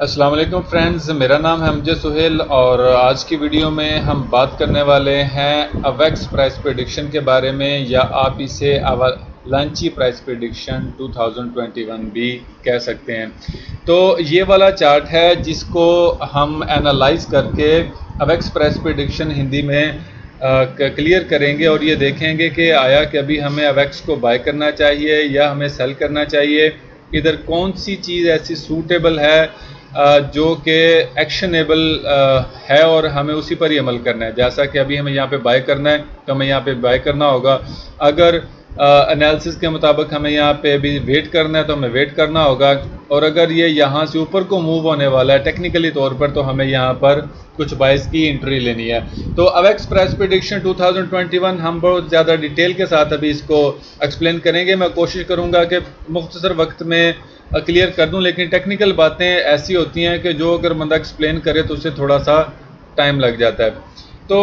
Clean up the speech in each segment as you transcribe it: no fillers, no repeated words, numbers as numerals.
अस्सलाम वालेकुम फ्रेंड्स, मेरा नाम है अमजद सुहेल और आज की वीडियो में हम बात करने वाले हैं अवेक्स प्राइस प्रेडिक्शन के बारे में, या आप इसे अवालांची प्राइस प्रेडिक्शन 2021 भी कह सकते हैं। तो ये वाला चार्ट है जिसको हम एनालाइज करके अवेक्स प्राइस प्रेडिक्शन हिंदी में क्लियर करेंगे और ये देखेंगे कि आया कि अभी हमें अवेक्स को बाय करना चाहिए या हमें सेल करना चाहिए, इधर कौन सी चीज़ ऐसी सूटेबल है जो कि एक्शनेबल है और हमें उसी पर ही अमल करना है। जैसा कि अभी हमें यहाँ पे बाय करना है तो हमें यहाँ पे बाय करना होगा। अगर एनालिसिस के मुताबिक हमें यहाँ पे अभी वेट करना है तो हमें वेट करना होगा, और अगर ये यहाँ से ऊपर को मूव होने वाला है टेक्निकली तौर पर तो हमें यहाँ पर कुछ बाइस की एंट्री लेनी है। तो अवेक्स प्राइस प्रेडिक्शन 2021 हम बहुत ज़्यादा डिटेल के साथ अभी इसको एक्सप्लेन करेंगे। मैं कोशिश करूँगा कि मुख्तसर वक्त में क्लियर कर दूं, लेकिन टेक्निकल बातें ऐसी होती हैं कि जो अगर बंदा एक्सप्लेन करे तो उसे थोड़ा सा टाइम लग जाता है। तो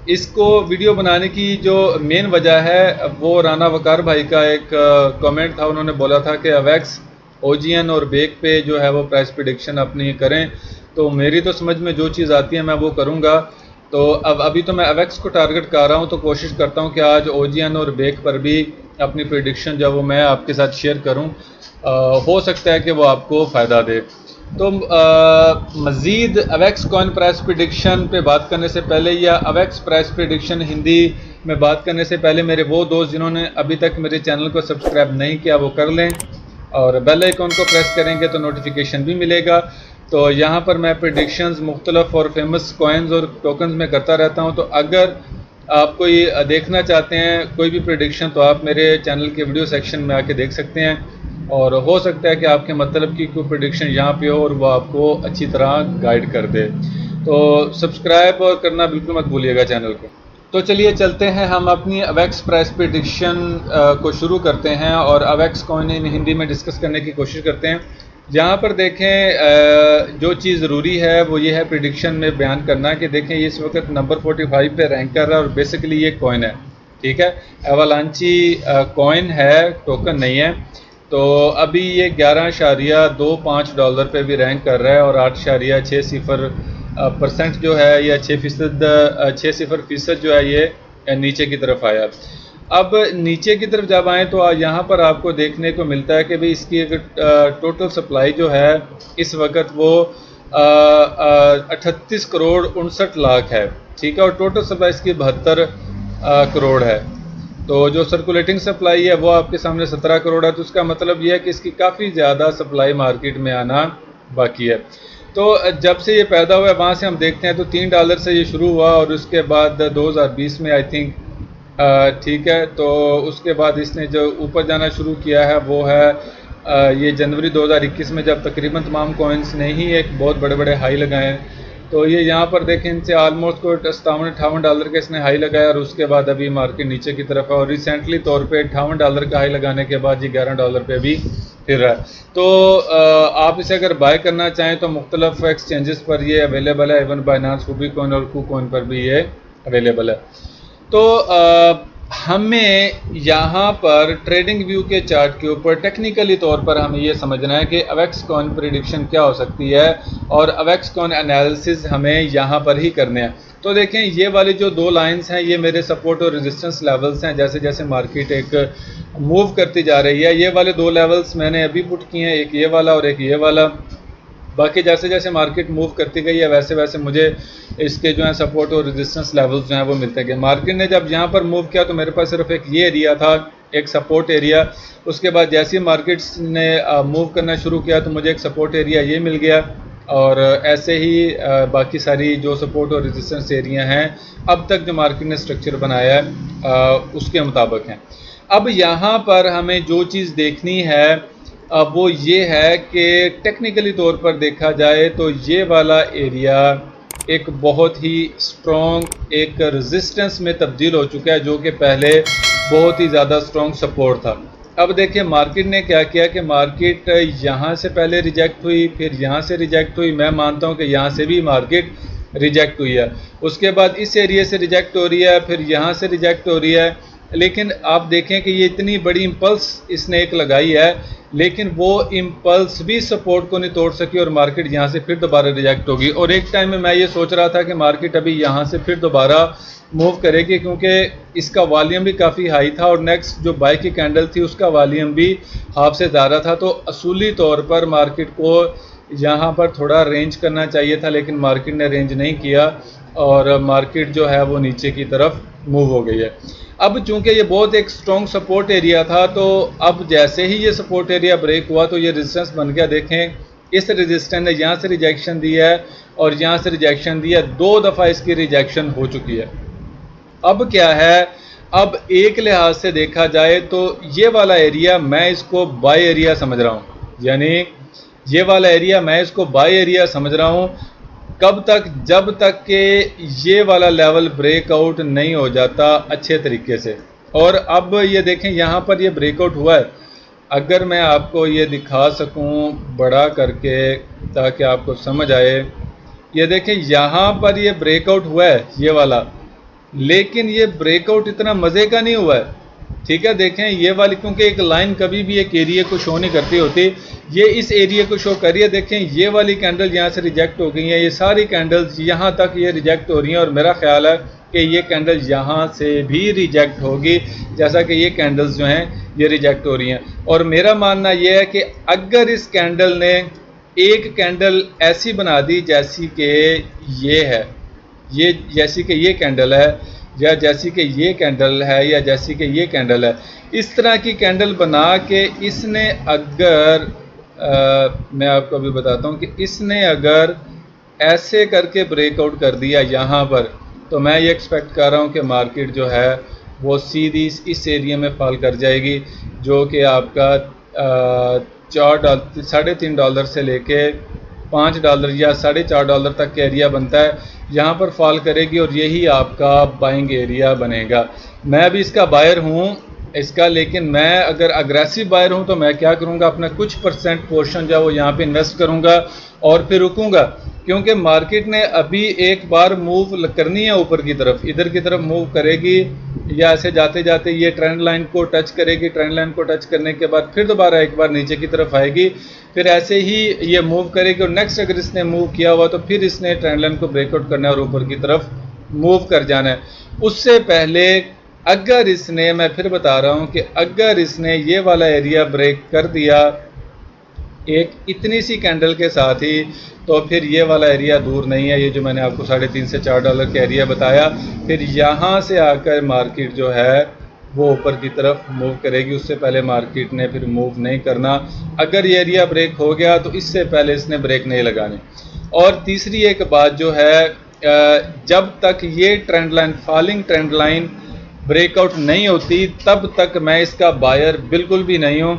इसको वीडियो बनाने की जो मेन वजह है वो राना वकार भाई का एक कमेंट था। उन्होंने बोला था कि अवेक्स, ओजीएन और बेक पे जो है वो प्राइस प्रेडिक्शन अपनी करें। तो मेरी तो समझ में जो चीज़ आती है मैं वो करूँगा। तो अब अभी तो मैं अवेक्स को टारगेट कर रहा हूँ, तो कोशिश करता हूँ कि आज ओजीएन और बेक पर भी अपनी प्रेडिक्शन जो वो मैं आपके साथ शेयर करूँ। हो सकता है कि वो आपको फ़ायदा दे। तो मज़ीद अवेक्स कॉइन प्राइस प्रेडिक्शन पे बात करने से पहले या अवेक्स प्राइस प्रेडिक्शन हिंदी में बात करने से पहले मेरे वो दोस्त जिन्होंने अभी तक मेरे चैनल को सब्सक्राइब नहीं किया वो कर लें और बेल आइकॉन को प्रेस करेंगे तो नोटिफिकेशन भी मिलेगा। तो यहाँ पर मैं प्रेडिक्शंस मुख्तलिफ और फेमस कॉइन्स और टोकन्स में करता रहता हूँ। तो अगर आप कोई देखना चाहते हैं कोई भी प्रेडिक्शन तो आप मेरे चैनल के वीडियो सेक्शन में आके देख सकते हैं, और हो सकता है कि आपके मतलब की कोई प्रेडिक्शन यहाँ पे हो और वो आपको अच्छी तरह गाइड कर दे। तो सब्सक्राइब और करना बिल्कुल मत भूलिएगा चैनल को। तो चलिए चलते हैं, हम अपनी अवेक्स प्राइस प्रेडिक्शन को शुरू करते हैं और अवेक्स कॉइन इन हिंदी में डिस्कस करने की कोशिश करते हैं। यहाँ पर देखें जो चीज़ ज़रूरी है वो ये है प्रेडिक्शन में बयान करना कि देखें ये इस वक्त नंबर 45 पे रैंक कर रहा है और बेसिकली ये कॉइन है, ठीक है, अवालांची कॉइन है, टोकन नहीं है। तो अभी ये 11.25 डॉलर पे भी रैंक कर रहा है और 8.60% जो है या 6% जो है ये नीचे की तरफ आया। अब नीचे की तरफ जब आए तो यहाँ पर आपको देखने को मिलता है कि भाई इसकी टोटल सप्लाई जो है इस वक्त वो 38 करोड़ 59 लाख है, ठीक है, और टोटल सप्लाई इसकी 72 करोड़ है। तो जो सर्कुलेटिंग सप्लाई है वो आपके सामने 17 करोड़ है। तो उसका मतलब ये है कि इसकी काफ़ी ज़्यादा सप्लाई मार्केट में आना बाकी है। तो जब से ये पैदा हुआ है वहाँ से हम देखते हैं तो $3 से ये शुरू हुआ और उसके बाद 2020 में आई थिंक, ठीक है, तो उसके बाद इसने जो ऊपर जाना शुरू किया है वो है ये जनवरी 2021 में, जब तकरीबन तमाम कॉइन्स ने ही एक बहुत बड़े बड़े हाई लगाए। तो ये यहाँ पर देखें इनसे आलमोस्ट को $57-58 का इसने हाई लगाया और उसके बाद अभी मार्केट नीचे की तरफ है और रिसेंटली तौर पे $58 का हाई लगाने के बाद ये $11 पे भी फिर रहा है। तो आप इसे अगर बाय करना चाहें तो मुख्तलिफ एक्सचेंजेस पर ये अवेलेबल है, इवन बाइनांस, रूबीकॉइन और कूकॉइन पर भी ये अवेलेबल है। तो हमें यहाँ पर ट्रेडिंग व्यू के चार्ट के ऊपर टेक्निकली तौर पर हमें ये समझना है कि अवेक्स कॉइन प्रेडिक्शन क्या हो सकती है और अवेक्स कॉइन एनालिसिस हमें यहाँ पर ही करने हैं। तो देखें ये वाली जो दो लाइंस हैं ये मेरे सपोर्ट और रेजिस्टेंस लेवल्स हैं। जैसे जैसे मार्केट एक मूव करती जा रही है ये वाले दो लेवल्स मैंने अभी पुट किए हैं, एक ये वाला और एक ये वाला। बाकी जैसे जैसे मार्केट मूव करती गई है वैसे वैसे मुझे इसके जो है सपोर्ट और रेजिस्टेंस लेवल्स जो हैं वो मिलते गए। मार्केट ने जब यहाँ पर मूव किया तो मेरे पास सिर्फ एक ये एरिया था, एक सपोर्ट एरिया। उसके बाद जैसे ही मार्केट्स ने मूव करना शुरू किया तो मुझे एक सपोर्ट एरिया ये मिल गया और ऐसे ही बाकी सारी जो सपोर्ट और रेजिस्टेंस एरिया हैं अब तक जो मार्केट ने स्ट्रक्चर बनाया है उसके मुताबिक हैं। अब यहाँ पर हमें जो चीज़ देखनी है वो ये है कि टेक्निकली तौर पर देखा जाए तो ये वाला एरिया एक बहुत ही स्ट्रॉन्ग एक रेजिस्टेंस में तब्दील हो चुका है, जो कि पहले बहुत ही ज़्यादा स्ट्रॉन्ग सपोर्ट था। अब देखिए मार्केट ने क्या किया कि मार्केट यहाँ से पहले रिजेक्ट हुई, फिर यहाँ से रिजेक्ट हुई। मैं मानता हूँ कि यहाँ से भी मार्केट रिजेक्ट हुई है, उसके बाद इस एरिया से रिजेक्ट हो रही है, फिर यहाँ से रिजेक्ट हो रही है। लेकिन आप देखें कि ये इतनी बड़ी इम्पल्स इसने एक लगाई है लेकिन वो इम्पल्स भी सपोर्ट को नहीं तोड़ सकी और मार्केट यहाँ से फिर दोबारा रिजेक्ट होगी। और एक टाइम में मैं ये सोच रहा था कि मार्केट अभी यहाँ से फिर दोबारा मूव करेगी, क्योंकि इसका वॉल्यूम भी काफ़ी हाई था और नेक्स्ट जो बाय की कैंडल थी उसका वॉल्यूम भी हाफ से ज़्यादा था। तो असूली तौर पर मार्केट को यहाँ पर थोड़ा रेंज करना चाहिए था, लेकिन मार्केट ने रेंज नहीं किया और मार्केट जो है वो नीचे की तरफ मूव हो गई है। अब चूंकि ये बहुत एक स्ट्रॉन्ग सपोर्ट एरिया था, तो अब जैसे ही ये सपोर्ट एरिया ब्रेक हुआ तो ये रेजिस्टेंस बन गया। देखें, इस रेजिस्टेंस ने यहाँ से रिजेक्शन दिया है और यहाँ से रिजेक्शन दिया, 2 दफ़ा इसकी रिजेक्शन हो चुकी है। अब क्या है, अब एक लिहाज से देखा जाए तो ये वाला एरिया मैं इसको बाय एरिया समझ रहा हूँ, यानी ये वाला एरिया मैं इसको बाय एरिया समझ रहा हूँ। कब तक? जब तक कि ये वाला लेवल ब्रेकआउट नहीं हो जाता अच्छे तरीके से। और अब ये देखें, यहाँ पर ये ब्रेकआउट हुआ है। अगर मैं आपको ये दिखा सकूँ बड़ा करके ताकि आपको समझ आए, ये देखें यहाँ पर ये ब्रेकआउट हुआ है ये वाला, लेकिन ये ब्रेकआउट इतना मज़े का नहीं हुआ है। ठीक है, देखें ये वाली, क्योंकि एक लाइन कभी भी एक एरिया को शो नहीं करती होती, ये इस एरिया को शो कर रही है। देखें ये वाली कैंडल यहाँ से रिजेक्ट हो गई है, ये सारी कैंडल्स यहाँ तक ये रिजेक्ट हो रही हैं और मेरा ख्याल है कि ये कैंडल यहाँ से भी रिजेक्ट होगी, जैसा कि ये कैंडल्स जो हैं ये रिजेक्ट हो रही हैं। और मेरा मानना ये है कि अगर इस कैंडल ने एक कैंडल ऐसी बना दी जैसी कि ये है, ये जैसी कि ये कैंडल है, या जैसी कि ये कैंडल है, या जैसी कि ये कैंडल है, इस तरह की कैंडल बना के इसने अगर मैं आपको अभी बताता हूँ कि इसने अगर ऐसे करके ब्रेकआउट कर दिया यहाँ पर, तो मैं ये एक्सपेक्ट कर रहा हूँ कि मार्केट जो है वो सीधी इस एरिया में फॉल कर जाएगी, जो कि आपका $3.5 से लेके $5 या $4.5 तक का एरिया बनता है, यहाँ पर फॉल करेगी और यही आपका बाइंग एरिया बनेगा। मैं भी इसका बायर हूँ इसका, लेकिन मैं अगर अग्रेसिव बायर हूँ तो मैं क्या करूँगा, अपना कुछ परसेंट पोर्शन जो है वो यहाँ पे इन्वेस्ट करूँगा और फिर रुकूँगा, क्योंकि मार्केट ने अभी एक बार मूव करनी है ऊपर की तरफ, इधर की तरफ मूव करेगी या ऐसे जाते जाते ये ट्रेंड लाइन को टच करेगी, ट्रेंड लाइन को टच करने के बाद फिर दोबारा एक बार नीचे की तरफ आएगी, फिर ऐसे ही ये मूव करेगी और नेक्स्ट अगर इसने मूव किया हुआ तो फिर इसने ट्रेंड लाइन को ब्रेकआउट करना है और ऊपर की तरफ मूव कर जाना है। उससे पहले अगर इसने, मैं फिर बता रहा हूं कि अगर इसने ये वाला एरिया ब्रेक कर दिया एक इतनी सी कैंडल के साथ ही, तो फिर ये वाला एरिया दूर नहीं है, ये जो मैंने आपको $3.5 से $4 का एरिया बताया, फिर यहाँ से आकर मार्केट जो है वो ऊपर की तरफ मूव करेगी। उससे पहले मार्केट ने फिर मूव नहीं करना। अगर ये एरिया ब्रेक हो गया तो इससे पहले इसने ब्रेक नहीं लगाने। और तीसरी एक बात जो है, जब तक ये trend line, falling trend line breakout नहीं होती तब तक मैं इसका बायर बिल्कुल भी नहीं हूँ।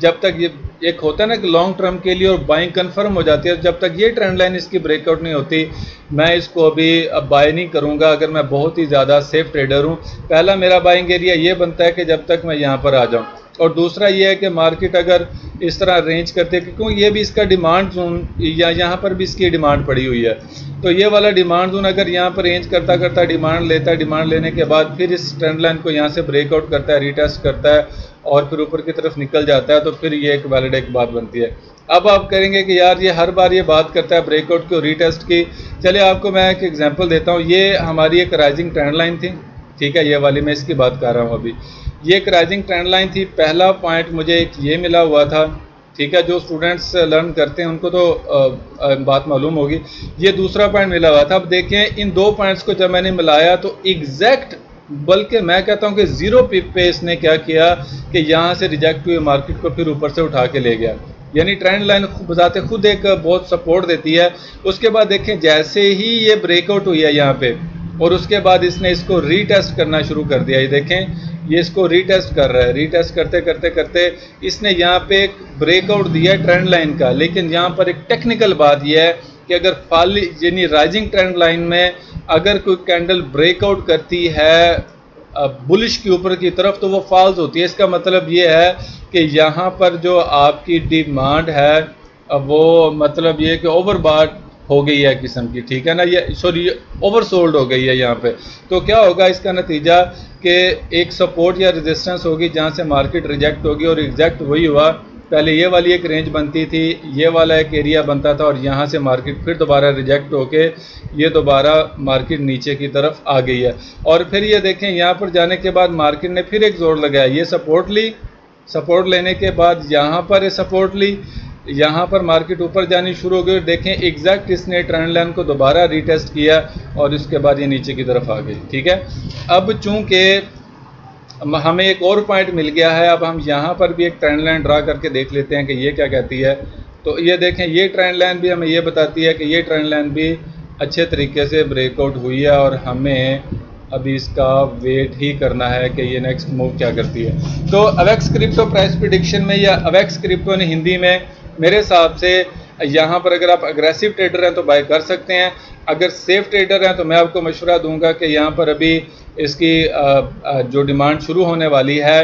जब तक ये एक होता है ना कि लॉन्ग टर्म के लिए और बाइंग कंफर्म हो जाती है, जब तक ये ट्रेंड लाइन इसकी ब्रेकआउट नहीं होती मैं इसको अभी बाय नहीं करूँगा, अगर मैं बहुत ही ज़्यादा सेफ ट्रेडर हूँ। पहला मेरा बाइंग एरिया ये बनता है कि जब तक मैं यहाँ पर आ जाऊँ, और दूसरा ये है कि मार्केट अगर इस तरह रेंज करते हैं, क्योंकि ये भी इसका डिमांड जोन, या यहाँ पर भी इसकी डिमांड पड़ी हुई है, तो ये वाला डिमांड जोन अगर यहाँ पर रेंज करता करता डिमांड लेता है, डिमांड लेने के बाद फिर इस ट्रेंड लाइन को यहाँ से ब्रेकआउट करता है, रीटेस्ट करता है और फिर ऊपर की तरफ निकल जाता है, तो फिर ये एक वैलिड एक बात बनती है। अब आप करेंगे कि यार ये हर बार ये बात करता है ब्रेकआउट की और रीटेस्ट की। चलिए आपको मैं एक एग्जांपल देता हूँ। ये हमारी एक राइजिंग ट्रेंड लाइन थी, ठीक है, ये वाली मैं इसकी बात कर रहा हूँ अभी। ये एक राइजिंग ट्रेंड लाइन थी। पहला पॉइंट मुझे एक ये मिला हुआ था, ठीक है, जो स्टूडेंट्स लर्न करते हैं उनको तो बात मालूम होगी। ये दूसरा पॉइंट मिला हुआ था। अब देखें इन दो पॉइंट्स को जब मैंने मिलाया तो एग्जैक्ट, बल्कि मैं कहता हूं कि 0 पिप पे इसने क्या किया कि यहाँ से रिजेक्ट हुए मार्केट को फिर ऊपर से उठा के ले गया। यानी ट्रेंड लाइन बजाते खुद एक बहुत सपोर्ट देती है। उसके बाद देखें जैसे ही ये ब्रेकआउट हुई है यहाँ पे, और उसके बाद इसने इसको रीटेस्ट करना शुरू कर दिया। ये देखें ये इसको रीटेस्ट कर रहा है, रीटेस्ट करते करते करते इसने यहाँ पे एक ब्रेकआउट दिया है ट्रेंड लाइन का। लेकिन यहाँ पर एक टेक्निकल बात यह है कि अगर फॉल यानी राइजिंग ट्रेंड लाइन में अगर कोई कैंडल ब्रेकआउट करती है बुलिश के ऊपर की तरफ तो वो फॉल्स होती है। इसका मतलब ये है कि यहाँ पर जो आपकी डिमांड है वो मतलब ये कि ओवरबॉट हो गई है किस्म की, ठीक है ना, ये सॉरी ओवरसोल्ड हो गई है यहाँ पे। तो क्या होगा इसका नतीजा कि एक सपोर्ट या रेजिस्टेंस होगी जहाँ से मार्केट रिजेक्ट होगी, और एग्जैक्ट वही हुआ पहले ये वाली एक रेंज बनती थी, ये वाला एक एरिया बनता था, और यहाँ से मार्केट फिर दोबारा रिजेक्ट होके ये दोबारा मार्केट नीचे की तरफ आ गई है। और फिर ये देखें यहाँ पर जाने के बाद मार्केट ने फिर एक जोर लगाया, ये सपोर्ट ली, सपोर्ट लेने के बाद यहाँ पर सपोर्ट ली, यहाँ पर मार्केट ऊपर जानी शुरू हो गई। देखें एग्जैक्ट इसने ट्रेंड लाइन को दोबारा रीटेस्ट किया और इसके बाद ये नीचे की तरफ आ गई। ठीक है, अब चूंकि हमें एक और पॉइंट मिल गया है, अब हम यहाँ पर भी एक ट्रेंड लाइन ड्रा करके देख लेते हैं कि ये क्या कहती है। तो ये देखें, ये ट्रेंड लाइन भी हमें ये बताती है कि ये ट्रेंड लाइन भी अच्छे तरीके से ब्रेकआउट हुई है, और हमें अभी इसका वेट ही करना है कि ये नेक्स्ट मूव क्या करती है। तो अवेक्स क्रिप्टो प्राइस प्रेडिक्शन में, या अवेक्स क्रिप्टो ने हिंदी में, मेरे हिसाब से यहाँ पर अगर आप अग्रेसिव ट्रेडर हैं तो बाय कर सकते हैं। अगर सेफ ट्रेडर हैं तो मैं आपको मशवरा दूंगा कि यहाँ पर अभी इसकी जो डिमांड शुरू होने वाली है,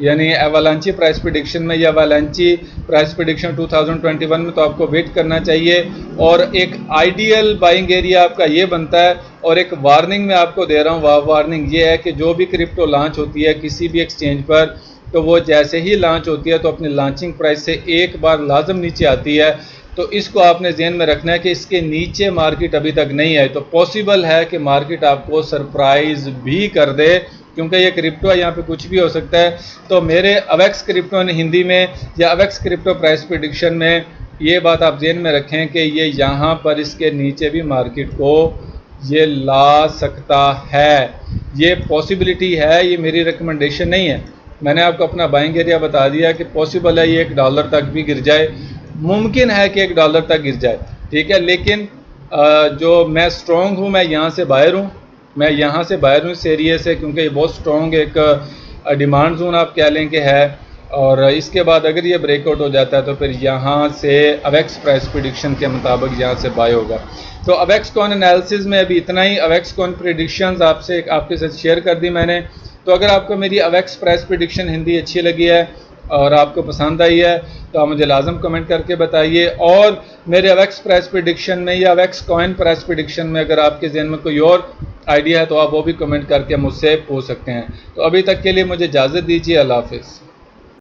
यानी एवालांची प्राइस प्रेडिक्शन में या एवालांची प्राइस प्रेडिक्शन 2021 में, तो आपको वेट करना चाहिए। और एक आइडियल बाइंग एरिया आपका ये बनता है। और एक वार्निंग मैं आपको दे रहा हूँ, वार्निंग ये है कि जो भी क्रिप्टो लॉन्च होती है किसी भी एक्सचेंज पर, तो वो जैसे ही लॉन्च होती है तो अपनी लॉन्चिंग प्राइस से एक बार लाजम नीचे आती है। तो इसको आपने ज़हन में रखना है कि इसके नीचे मार्केट अभी तक नहीं है, तो पॉसिबल है कि मार्केट आपको सरप्राइज भी कर दे, क्योंकि ये क्रिप्टो है, यहाँ पे कुछ भी हो सकता है। तो मेरे अवेक्स क्रिप्टो ने हिंदी में या अवेक्स क्रिप्टो प्राइस प्रेडिक्शन में ये बात आप ज़हन में रखें कि ये यहाँ पर इसके नीचे भी मार्केट को ये ला सकता है, ये पॉसिबिलिटी है, ये मेरी रिकमेंडेशन नहीं है। मैंने आपको अपना बाइंग एरिया बता दिया कि पॉसिबल है ये $1 तक भी गिर जाए, मुमकिन है कि $1 तक गिर जाए। ठीक है, लेकिन जो मैं स्ट्रॉन्ग हूँ, मैं यहाँ से बाहर हूँ, मैं यहाँ से बाहर हूँ इस एरिया से, क्योंकि ये बहुत स्ट्रॉन्ग एक डिमांड जोन आप कह लें कि है। और इसके बाद अगर ये ब्रेकआउट हो जाता है तो फिर यहाँ से अवेक्स प्राइस प्रेडिक्शन के मुताबिक यहाँ से बाय होगा। तो अवेक्स कॉइन एनालिसिस में अभी इतना ही। अवेक्स कॉइन प्रेडिक्शंस आपके साथ शेयर कर दी मैंने। तो अगर आपको मेरी अवेक्स प्राइस प्रेडिक्शन हिंदी अच्छी लगी है और आपको पसंद आई है तो आप मुझे लाजम कमेंट करके बताइए। और मेरे अवेक्स प्राइस प्रेडिक्शन में या अवेक्स कॉइन प्राइस प्रेडिक्शन में अगर आपके जहन में कोई और आइडिया है तो आप वो भी कमेंट करके मुझसे पूछ सकते हैं। तो अभी तक के लिए मुझे इजाज़त दीजिए। अल्लाह हाफिज़।